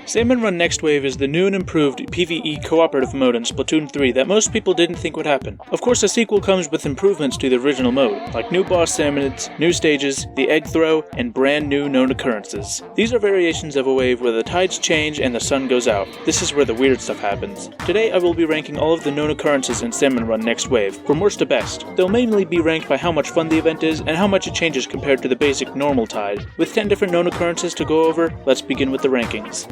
Salmon Run Next Wave is the new and improved PvE cooperative mode in Splatoon 3 that most people didn't think would happen. Of course, the sequel comes with improvements to the original mode, like new boss salmonids, new stages, the egg throw, and brand new known occurrences. These are variations of a wave where the tides change and the sun goes out. This is where the weird stuff happens. Today I will be ranking all of the known occurrences in Salmon Run Next Wave, from worst to best. They'll mainly be ranked by how much fun the event is and how much it changes compared to the basic normal tide. With 10 different known occurrences to go over, let's begin with the rankings.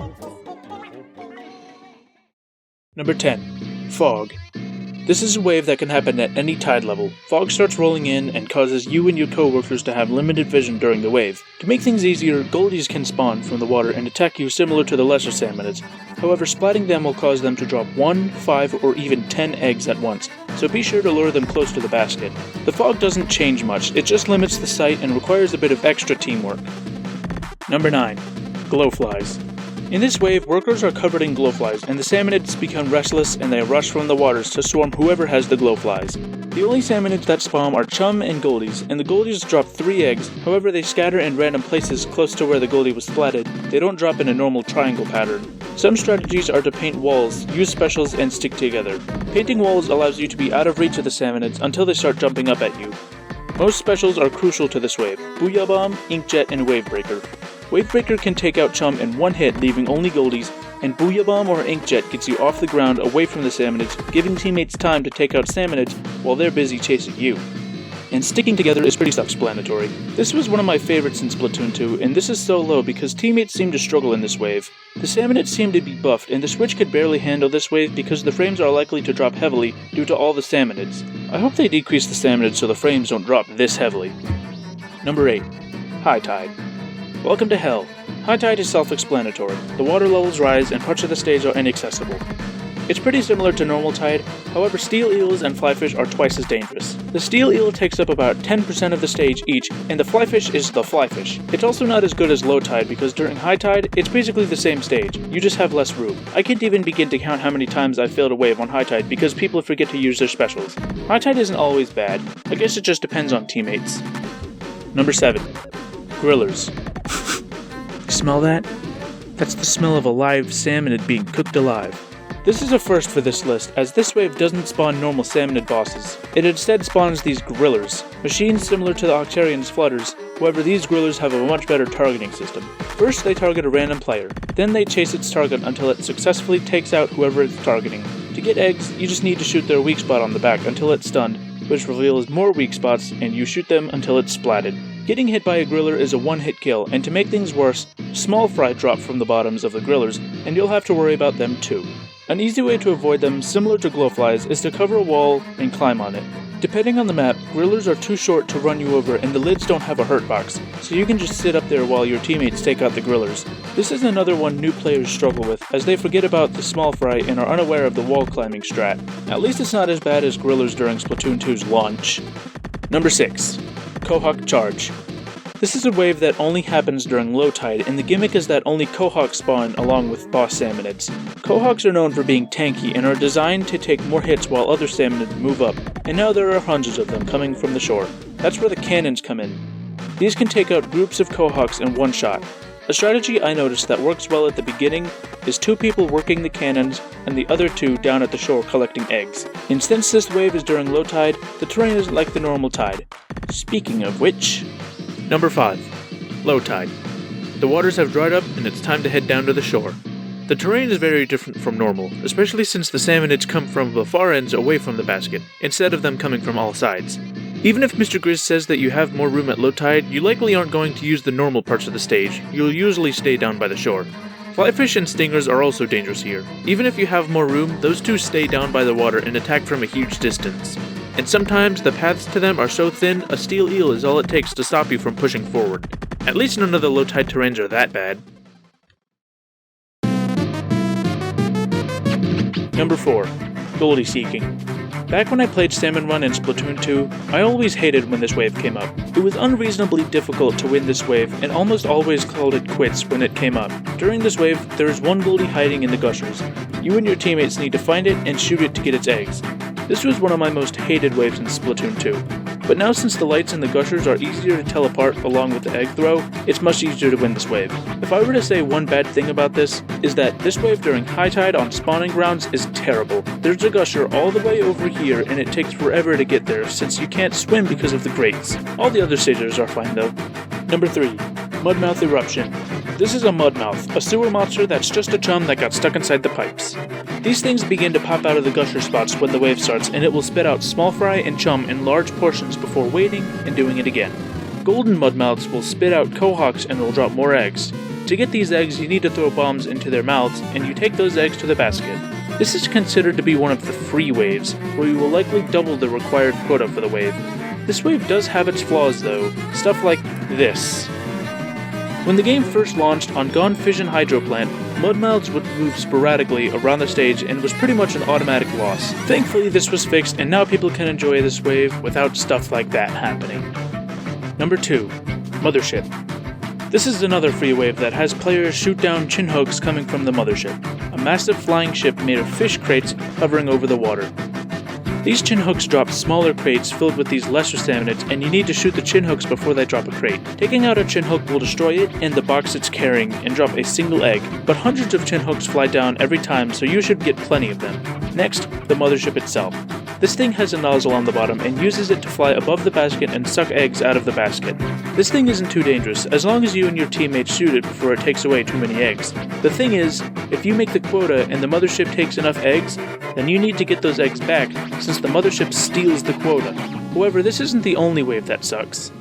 Number 10. Fog. This is a wave that can happen at any tide level. Fog starts rolling in and causes you and your coworkers to have limited vision during the wave. To make things easier, goldies can spawn from the water and attack you similar to the lesser salmonids. However, splatting them will cause them to drop 1, 5, or even 10 eggs at once, so be sure to lure them close to the basket. The fog doesn't change much, it just limits the sight and requires a bit of extra teamwork. Number 9. Glowflies. In this wave, workers are covered in glowflies, and the salmonids become restless and they rush from the waters to swarm whoever has the glowflies. The only salmonids that spawn are chum and goldies, and the goldies drop 3 eggs. However, they scatter in random places close to where the goldie was splatted. They don't drop in a normal triangle pattern. Some strategies are to paint walls, use specials, and stick together. Painting walls allows you to be out of reach of the salmonids until they start jumping up at you. Most specials are crucial to this wave: Booyah Bomb, Inkjet, and Wavebreaker. Wavebreaker can take out chum in one hit, leaving only goldies, and Booyah Bomb or Inkjet gets you off the ground away from the salmonids, giving teammates time to take out salmonids while they're busy chasing you. And sticking together is pretty self-explanatory. This was one of my favorites in Splatoon 2, and this is so low because teammates seem to struggle in this wave. The salmonids seem to be buffed, and the Switch could barely handle this wave because the frames are likely to drop heavily due to all the salmonids. I hope they decrease the salmonids so the frames don't drop this heavily. Number 8. High Tide. Welcome to Hell. High tide is self-explanatory. The water levels rise and parts of the stage are inaccessible. It's pretty similar to normal tide, however steel eels and flyfish are twice as dangerous. The steel eel takes up about 10% of the stage each, and the flyfish is the flyfish. It's also not as good as low tide because during high tide, it's basically the same stage, you just have less room. I can't even begin to count how many times I've failed a wave on high tide because people forget to use their specials. High tide isn't always bad, I guess it just depends on teammates. Number 7. Grillers. Smell that? That's the smell of a live salmonid being cooked alive. This is a first for this list, as this wave doesn't spawn normal salmonid bosses. It instead spawns these grillers, machines similar to the Octarian's flutters. However, these grillers have a much better targeting system. First, they target a random player, then they chase its target until it successfully takes out whoever it's targeting. To get eggs, you just need to shoot their weak spot on the back until it's stunned, which reveals more weak spots, and you shoot them until it's splatted. Getting hit by a griller is a one-hit kill, and to make things worse, small fry drop from the bottoms of the grillers, and you'll have to worry about them too. An easy way to avoid them, similar to glowflies, is to cover a wall and climb on it. Depending on the map, grillers are too short to run you over and the lids don't have a hurt box, so you can just sit up there while your teammates take out the grillers. This is another one new players struggle with, as they forget about the small fry and are unaware of the wall climbing strat. At least it's not as bad as grillers during Splatoon 2's launch. Number 6. COHOCK Charge. This is a wave that only happens during low tide, and the gimmick is that only COHOCK spawn along with boss salmonids. COHOCKs are known for being tanky and are designed to take more hits while other salmonids move up, and now there are hundreds of them coming from the shore. That's where the cannons come in. These can take out groups of COHOCKs in one shot. A strategy I noticed that works well at the beginning is 2 people working the cannons and the other 2 down at the shore collecting eggs. And since this wave is during low tide, the terrain is like the normal tide. Speaking of which... Number 5. Low tide. The waters have dried up and it's time to head down to the shore. The terrain is very different from normal, especially since the salmonids come from the far ends away from the basket, instead of them coming from all sides. Even if Mr. Grizz says that you have more room at low tide, you likely aren't going to use the normal parts of the stage, you'll usually stay down by the shore. Flyfish and stingers are also dangerous here. Even if you have more room, those 2 stay down by the water and attack from a huge distance. And sometimes the paths to them are so thin, a steel eel is all it takes to stop you from pushing forward. At least none of the low tide terrains are that bad. Number 4. Goldie Seeking. Back when I played Salmon Run in Splatoon 2, I always hated when this wave came up. It was unreasonably difficult to win this wave, and almost always called it quits when it came up. During this wave, there is one goldie hiding in the gushers. You and your teammates need to find it and shoot it to get its eggs. This was one of my most hated waves in Splatoon 2. but now since the lights and the gushers are easier to tell apart along with the egg throw, it's much easier to win this wave. If I were to say one bad thing about this, is that this wave during high tide on spawning grounds is terrible. There's a gusher all the way over here and it takes forever to get there since you can't swim because of the grates. All the other stages are fine though. Number 3. Mudmouth Eruption. This is a mudmouth, a sewer monster that's just a chum that got stuck inside the pipes. These things begin to pop out of the gusher spots when the wave starts, and it will spit out small fry and chum in large portions before waiting and doing it again. Golden mudmouths will spit out cohocks and will drop more eggs. To get these eggs, you need to throw bombs into their mouths, and you take those eggs to the basket. This is considered to be one of the free waves, where you will likely double the required quota for the wave. This wave does have its flaws though, stuff like this. When the game first launched on Gone Fission Hydro Plant, mudmouths would move sporadically around the stage and was pretty much an automatic loss. Thankfully this was fixed and now people can enjoy this wave without stuff like that happening. Number 2. Mothership. This is another free wave that has players shoot down chin hooks coming from the Mothership, a massive flying ship made of fish crates hovering over the water. These chin hooks drop smaller crates filled with these lesser salmonids, and you need to shoot the chin hooks before they drop a crate. Taking out a chin hook will destroy it and the box it's carrying and drop a single egg, but hundreds of chin hooks fly down every time, so you should get plenty of them. Next, the Mothership itself. This thing has a nozzle on the bottom and uses it to fly above the basket and suck eggs out of the basket. This thing isn't too dangerous, as long as you and your teammates shoot it before it takes away too many eggs. The thing is, if you make the quota and the Mothership takes enough eggs, then you need to get those eggs back, since the Mothership steals the quota. However, this isn't the only wave that sucks.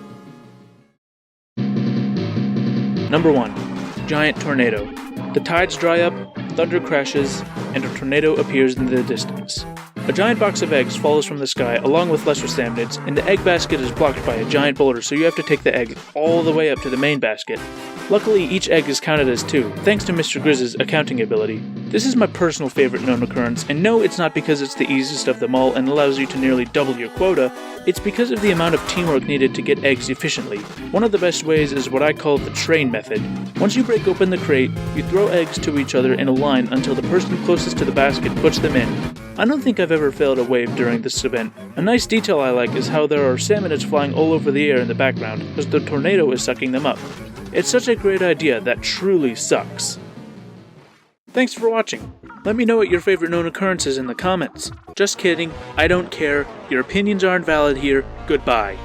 Number 1. Giant Tornado. The tides dry up, thunder crashes, and a tornado appears in the distance. A giant box of eggs falls from the sky along with lesser salmonids, and the egg basket is blocked by a giant boulder, so you have to take the egg all the way up to the main basket. Luckily, each egg is counted as 2, thanks to Mr. Grizz's accounting ability. This is my personal favorite known occurrence, and no, it's not because it's the easiest of them all and allows you to nearly double your quota, it's because of the amount of teamwork needed to get eggs efficiently. One of the best ways is what I call the train method. Once you break open the crate, you throw eggs to each other in a line until the person closest to the basket puts them in. I don't think I've ever failed a wave during this event. A nice detail I like is how there are salmonids flying all over the air in the background, because the tornado is sucking them up. It's such a great idea that truly sucks. Thanks for watching. Let me know what your favorite known occurrence is in the comments. Just kidding, I don't care. Your opinions aren't valid here. Goodbye.